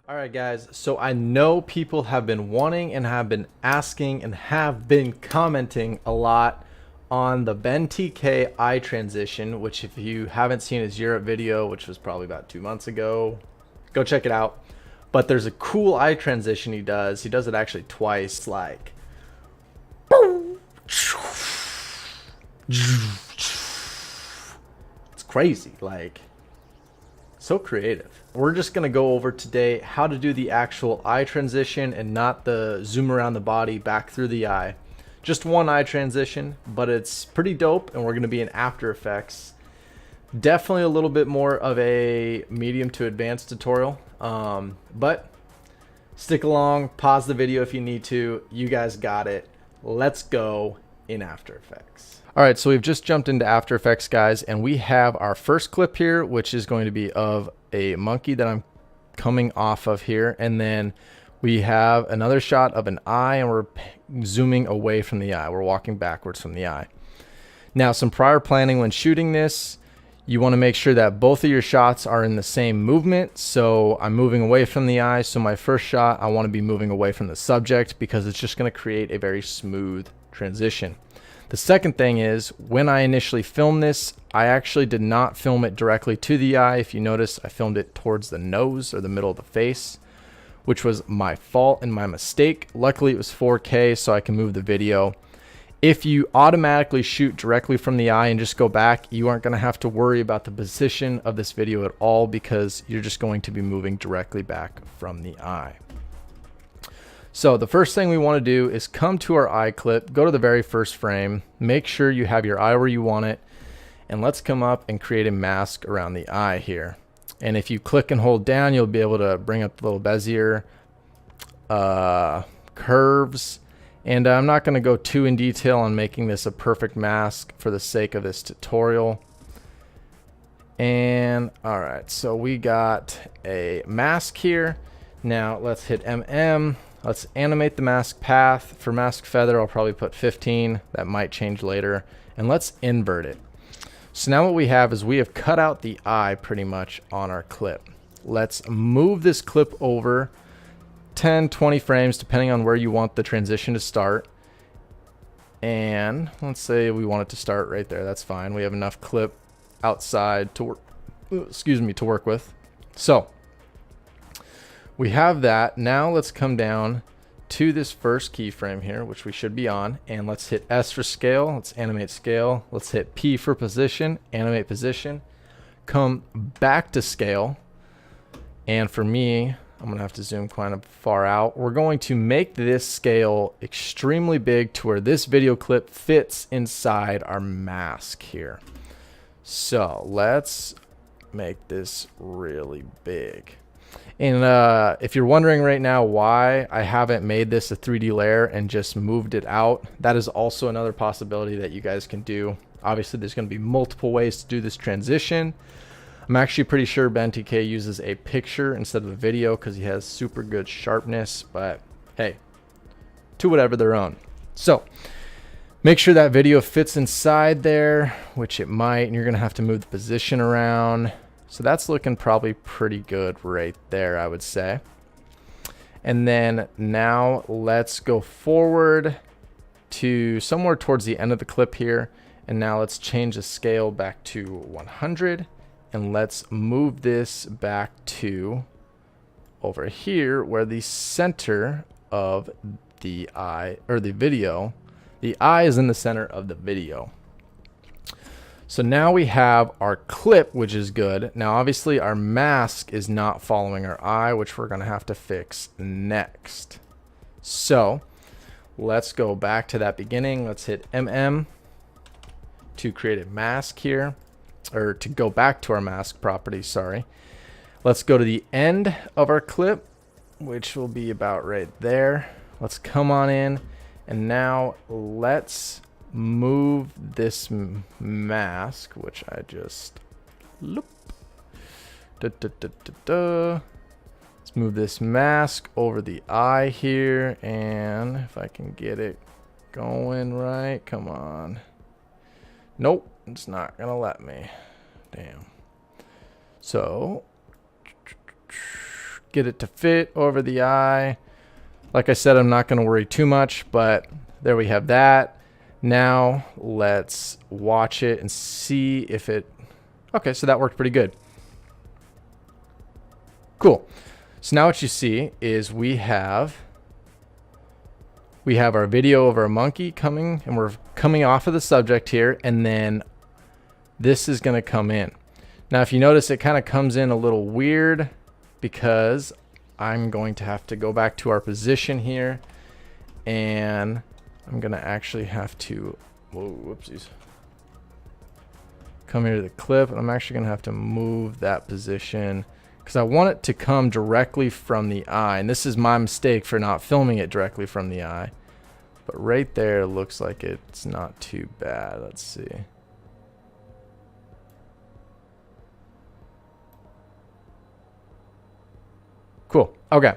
All right, guys. So I know people have been wanting and have been asking and have been commenting a lot on the Ben TK eye transition, which if you haven't seen his Europe video, which was probably about 2 months ago, go check it out. But there's a cool eye transition he does. He does it actually twice, like it's crazy, like so creative. We're just gonna go over today how to do the actual eye transition and not the zoom around the body back through the eye. Just one eye transition, but it's pretty dope, and we're gonna be in After Effects. Definitely a little bit more of a medium to advanced tutorial, but stick along, pause the video if you need to. You guys got it. Let's go in After Effects. All right, so we've just jumped into After Effects, guys, and we have our first clip here, which is going to be of a monkey that I'm coming off of here. And then we have another shot of an eye, and we're zooming away from the eye. We're walking backwards from the eye. Now, some prior planning when shooting this, you want to make sure that both of your shots are in the same movement. So I'm moving away from the eye. So my first shot, I want to be moving away from the subject because it's just going to create a very smooth transition. The second thing is, when I initially filmed this, I actually did not film it directly to the eye. If you notice, I filmed it towards the nose or the middle of the face, which was my fault and my mistake. Luckily, it was 4K, so I can move the video. If you automatically shoot directly from the eye and just go back, you aren't going to have to worry about the position of this video at all because you're just going to be moving directly back from the eye. So the first thing we want to do is come to our eye clip, go to the very first frame, make sure you have your eye where you want it, and let's come up and create a mask around the eye here. And if you click and hold down, you'll be able to bring up the little Bezier curves. And I'm not going to go too in detail on making this a perfect mask for the sake of this tutorial. And all right, so we got a mask here. Now let's hit MM. Let's animate the mask path. For mask feather, I'll probably put 15. That might change later. And let's invert it. So now what we have is we have cut out the eye pretty much on our clip. Let's move this clip over 10, 20 frames, depending on where you want the transition to start. And let's say we want it to start right there. That's fine. We have enough clip outside to work, to work with. So we have that. Now let's come down to this first keyframe here, which we should be on, and let's hit S for scale. Let's animate scale. Let's hit P for position, animate position. Come back to scale. And for me, I'm gonna have to zoom kind of far out. We're going to make this scale extremely big to where this video clip fits inside our mask here. So let's make this really big. And if you're wondering right now why I haven't made this a 3D layer and just moved it out, that is also another possibility that you guys can do. Obviously, there's going to be multiple ways to do this transition. I'm actually pretty sure Ben TK uses a picture instead of a video because he has super good sharpness, but hey, to whatever their own. So make sure that video fits inside there, which it might, and you're going to have to move the position around. So that's looking probably pretty good right there, I would say. And then now let's go forward to somewhere towards the end of the clip here. And now let's change the scale back to 100. And let's move this back to over here where the center of the eye, or the video, the eye is in the center of the video. So now we have our clip, which is good. Now, obviously, our mask is not following our eye, which we're going to have to fix next. So let's go back to that beginning. Let's hit MM to create a mask here, or to go back to our mask property, sorry. Let's go to the end of our clip, which will be about right there. Let's come on in, and now let's move this mask, which I just loop. Let's move this mask over the eye here, and if I can get it going right, come on. Nope, it's not gonna let me. Damn. So get it to fit over the eye. Like I said, I'm not going to worry too much, but there we have that. Now let's watch it and see if it, okay, so that worked pretty good. Cool. So now what you see is we have our video of our monkey coming, and we're coming off of the subject here, and then this is going to come in. Now if you notice, it kind of comes in a little weird because I'm going to have to go back to our position here, and I'm going to actually have to, whoa, whoopsies, come here to the clip, and I'm actually going to have to move that position because I want it to come directly from the eye. And this is my mistake for not filming it directly from the eye. But right there looks like it's not too bad. Let's see. Cool. Okay.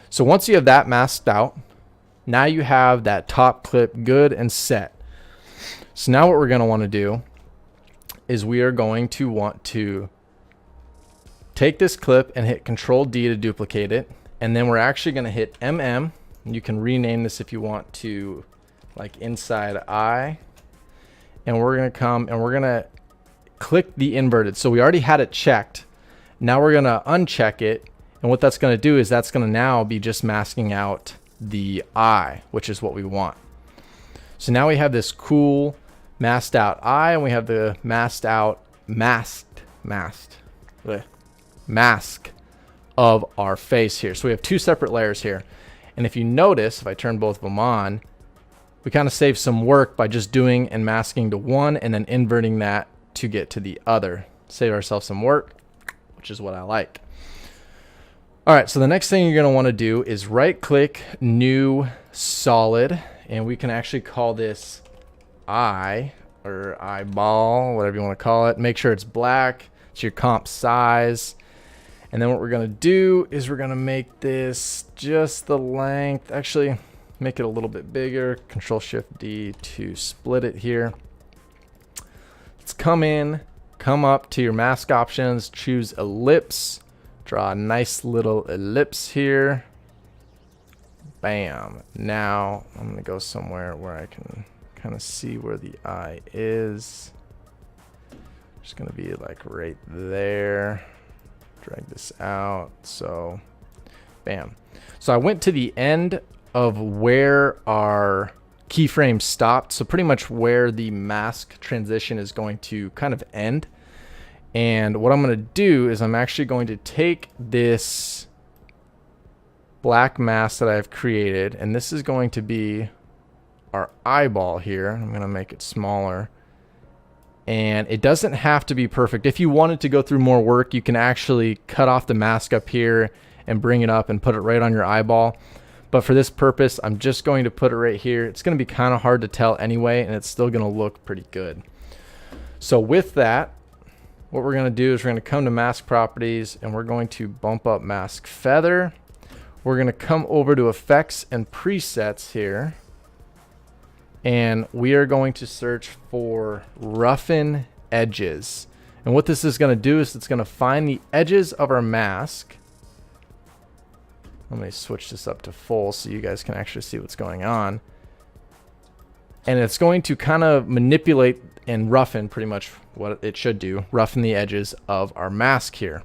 So once you have that masked out, now you have that top clip good and set. So now what we're going to want to do is we are going to want to take this clip and hit Control D to duplicate it. And then we're actually going to hit MM. You can rename this if you want to, like inside eye. And we're going to come and we're going to click the inverted. So we already had it checked. Now we're going to uncheck it. And what that's going to do is that's going to now be just masking out the eye, which is what we want. So now we have this cool masked out eye, and we have the masked out mask of our face here. So we have two separate layers here. And if you notice, if I turn both of them on, we kind of save some work by just doing and masking to one and then inverting that to get to the other. Save ourselves some work, which is what I like. All right, so the next thing you're going to want to do is right click, new solid, and we can actually call this eye or eyeball, whatever you want to call it. Make sure it's black. It's your comp size. And then what we're going to do is we're going to make this just the length. Actually, make it a little bit bigger. Control Shift D to split it here. Let's come in, come up to your mask options, choose ellipse. Draw a nice little ellipse here. Bam. Now I'm going to go somewhere where I can kind of see where the eye is. Just going to be like right there. Drag this out. So bam. So I went to the end of where our keyframe stopped. So pretty much where the mask transition is going to kind of end. And what I'm going to do is I'm actually going to take this black mask that I've created, and this is going to be our eyeball here. I'm going to make it smaller. And it doesn't have to be perfect. If you wanted to go through more work, you can actually cut off the mask up here and bring it up and put it right on your eyeball. But for this purpose, I'm just going to put it right here. It's going to be kind of hard to tell anyway, and it's still going to look pretty good. So with that, what we're going to do is we're going to come to mask properties, and we're going to bump up mask feather. We're going to come over to effects and presets here, and we are going to search for roughen edges. And what this is going to do is it's going to find the edges of our mask. Let me switch this up to full so you guys can actually see what's going on. And it's going to kind of manipulate and roughen pretty much what it should do, roughen the edges of our mask here.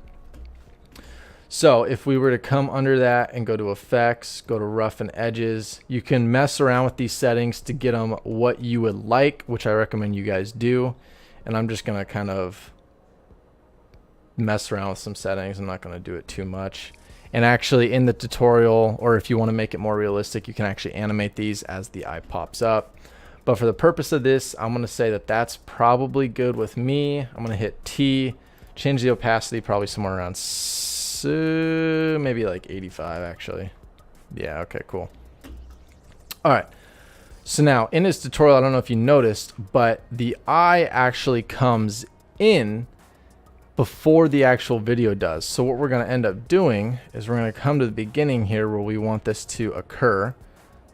So if we were to come under that and go to effects, go to roughen edges, you can mess around with these settings to get them what you would like, which I recommend you guys do. And I'm just going to kind of mess around with some settings. I'm not going to do it too much. And actually in the tutorial, or if you want to make it more realistic, you can actually animate these as the eye pops up. But for the purpose of this, I'm going to say that that's probably good with me. I'm going to hit T, change the opacity probably somewhere around maybe like 85 actually. Yeah, okay, cool. All right. So now in this tutorial, I don't know if you noticed, but the eye actually comes in before the actual video does. So what we're going to end up doing is we're going to come to the beginning here where we want this to occur.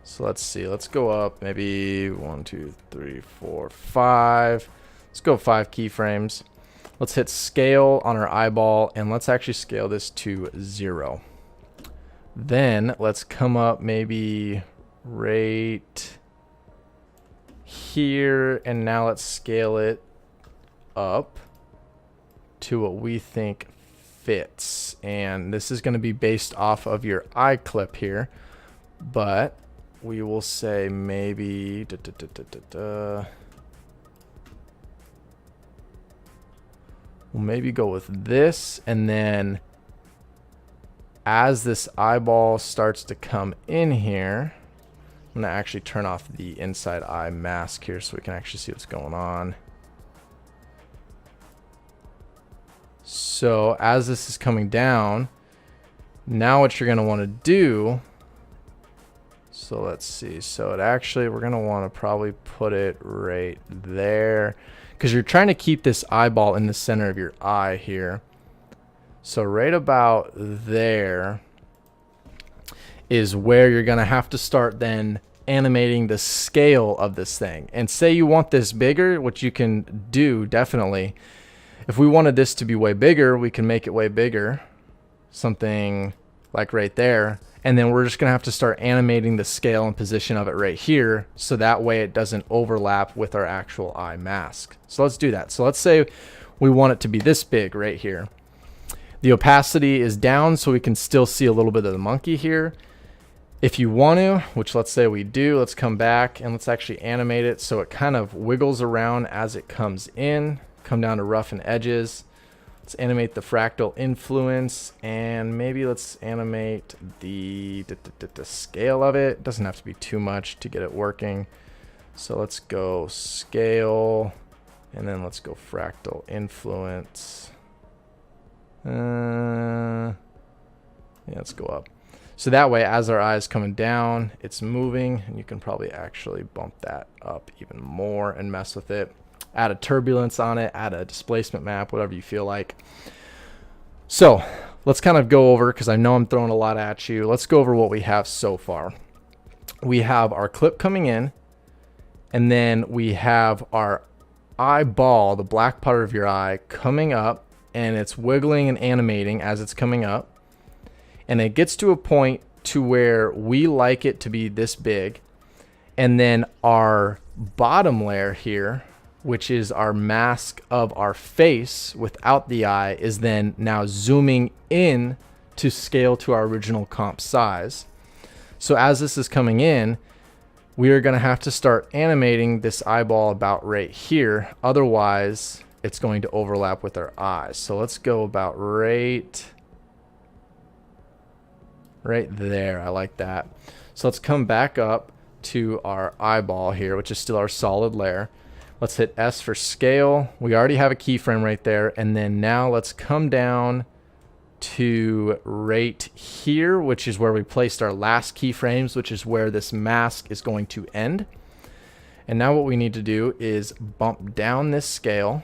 So let's see, let's go up maybe 1, 2, 3, 4, 5. Let's go 5 keyframes. Let's hit scale on our eyeball, and let's actually scale this to 0. Then let's come up maybe right here, and now let's scale it up to what we think fits. And this is going to be based off of your eye clip here, but we will say maybe we'll maybe go with this, and then as this eyeball starts to come in here, I'm gonna actually turn off the inside eye mask here so we can actually see what's going on. So as this is coming down, now what you're gonna wanna do, so let's see, so it actually, we're gonna wanna probably put it right there, because you're trying to keep this eyeball in the center of your eye here. So right about there is where you're gonna have to start then animating the scale of this thing. And say you want this bigger, which you can do definitely. If we wanted this to be way bigger, we can make it way bigger, something like right there. And then we're just gonna have to start animating the scale and position of it right here, so that way it doesn't overlap with our actual eye mask. So let's do that. So let's say we want it to be this big right here. The opacity is down so we can still see a little bit of the monkey here. If you want to, which let's say we do, let's come back and let's actually animate it so it kind of wiggles around as it comes in. Come down to roughen edges. Let's animate the fractal influence, and maybe let's animate the scale of it. It doesn't have to be too much to get it working. So let's go scale, and then let's go fractal influence. Yeah, let's go up. So that way, as our eye is coming down, it's moving, and you can probably actually bump that up even more and mess with it. Add a turbulence on it, add a displacement map, whatever you feel like. So let's kind of go over, because I know I'm throwing a lot at you. Let's go over what we have so far. We have our clip coming in, and then we have our eyeball, the black part of your eye, coming up, and it's wiggling and animating as it's coming up. And it gets to a point to where we like it to be this big. And then our bottom layer here, which is our mask of our face without the eye, is then now zooming in to scale to our original comp size. So as this is coming in, we are going to have to start animating this eyeball about right here. Otherwise, it's going to overlap with our eyes. So let's go about right there. I like that. So let's come back up to our eyeball here, which is still our solid layer. Let's hit S for scale. We already have a keyframe right there. And then now let's come down to right here, which is where we placed our last keyframes, which is where this mask is going to end. And now what we need to do is bump down this scale.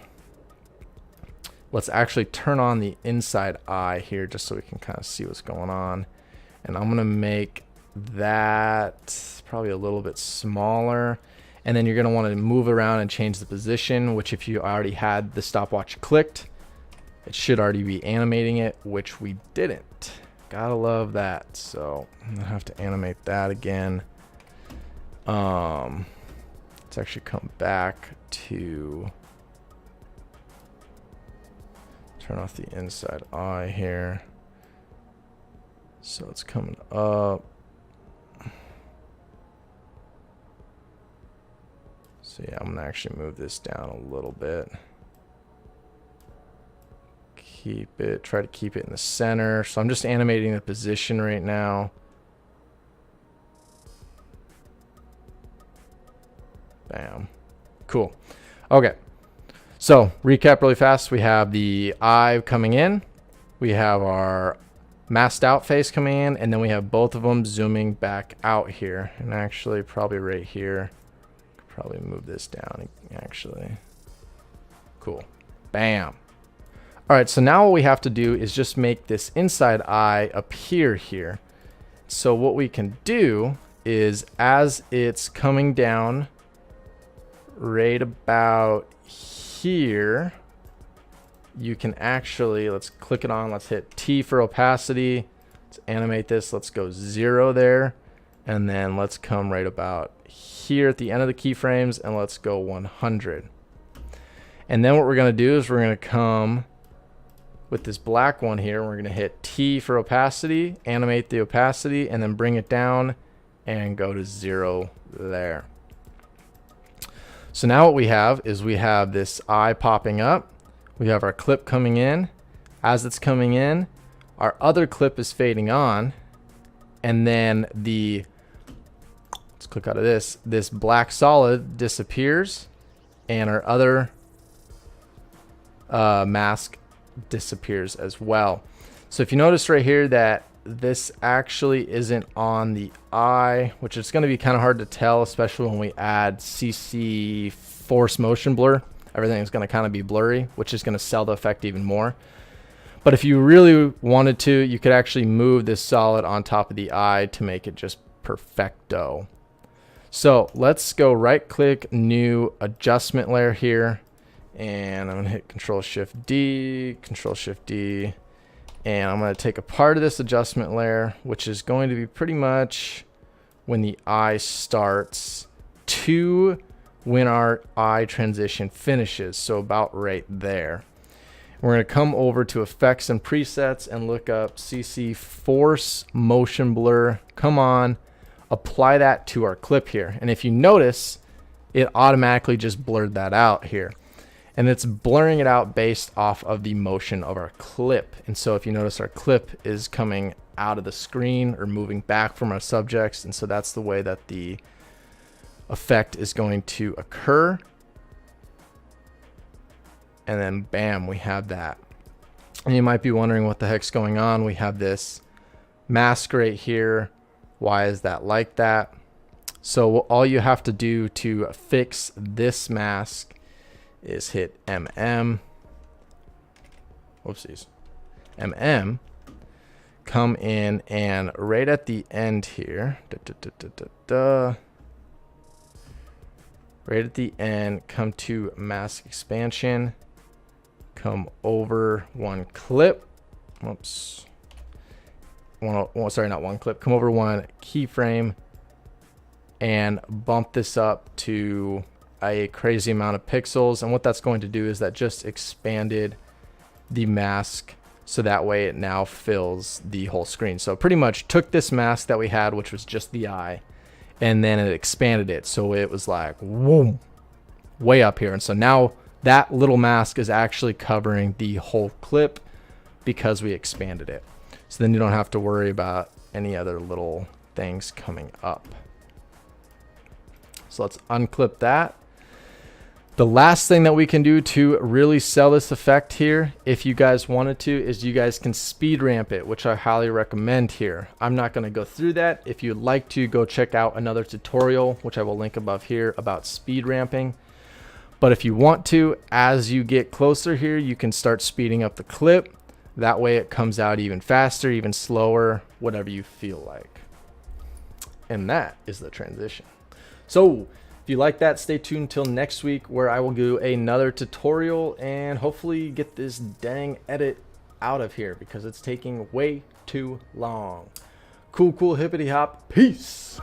Let's actually turn on the inside eye here just so we can kind of see what's going on. And I'm going to make that probably a little bit smaller. And then you're going to want to move around and change the position, which if you already had the stopwatch clicked, it should already be animating it, which we didn't. Gotta love that. So I'm going to have to animate that again. Let's actually come back to turn off the inside eye here. So it's coming up. So yeah, I'm gonna actually move this down a little bit. Try to keep it in the center. So I'm just animating the position right now. Bam. Cool. Okay. So recap really fast. We have the eye coming in. We have our masked out face coming in, and then we have both of them zooming back out here. And actually probably right here. Probably move this down actually. Cool. Bam. All right, so now what we have to do is just make this inside eye appear here. So what we can do is, as it's coming down right about here, you can actually, let's click it on, let's hit T for opacity, Let's animate this. Let's go 0 there. And then let's come right about here at the end of the keyframes and let's go 100. And then what we're going to do is we're going to come with this black one here. We're going to hit T for opacity, animate the opacity, and then bring it down and go to 0 there. So now what we have is we have this eye popping up. We have our clip coming in. As it's coming in, our other clip is fading on. And then let's click out of this black solid disappears and our other mask disappears as well. So if you notice right here that this actually isn't on the eye, which is going to be kind of hard to tell, especially when we add CC force motion blur. Everything's going to kind of be blurry, which is going to sell the effect even more. But if you really wanted to, you could actually move this solid on top of the eye to make it just perfecto. So let's go right click, new adjustment layer here. And I'm going to hit Control Shift D, Control Shift D. And I'm going to take a part of this adjustment layer, which is going to be pretty much when the eye starts to when our eye transition finishes. So about right there. We're going to come over to effects and presets and look up CC force motion blur. Come on, apply that to our clip here. And if you notice, it automatically just blurred that out here. And it's blurring it out based off of the motion of our clip. And so if you notice, our clip is coming out of the screen or moving back from our subjects. And so that's the way that the effect is going to occur. And then bam, we have that. And you might be wondering what the heck's going on. We have this mask right here. Why is that like that? So all you have to do to fix this mask is hit MM. Whoopsies. MM. Come in and right at the end here. Right at the end, come to mask expansion. Come over one clip. Whoops. Sorry, not one clip. Come over one keyframe and bump this up to a crazy amount of pixels. And what that's going to do is that just expanded the mask so that way it now fills the whole screen. So pretty much took this mask that we had, which was just the eye, and then it expanded it. So it was like, whoa, way up here. And so now that little mask is actually covering the whole clip because we expanded it. So then you don't have to worry about any other little things coming up. So let's unclip that. The last thing that we can do to really sell this effect here, if you guys wanted to, is you guys can speed ramp it, which I highly recommend here. I'm not going to go through that. If you'd like to, go check out another tutorial, which I will link above here, about speed ramping. But if you want to, as you get closer here, you can start speeding up the clip. That way it comes out even faster, even slower, whatever you feel like. And that is the transition. So if you like that, stay tuned until next week where I will do another tutorial and hopefully get this dang edit out of here because it's taking way too long. Cool, hippity hop. Peace.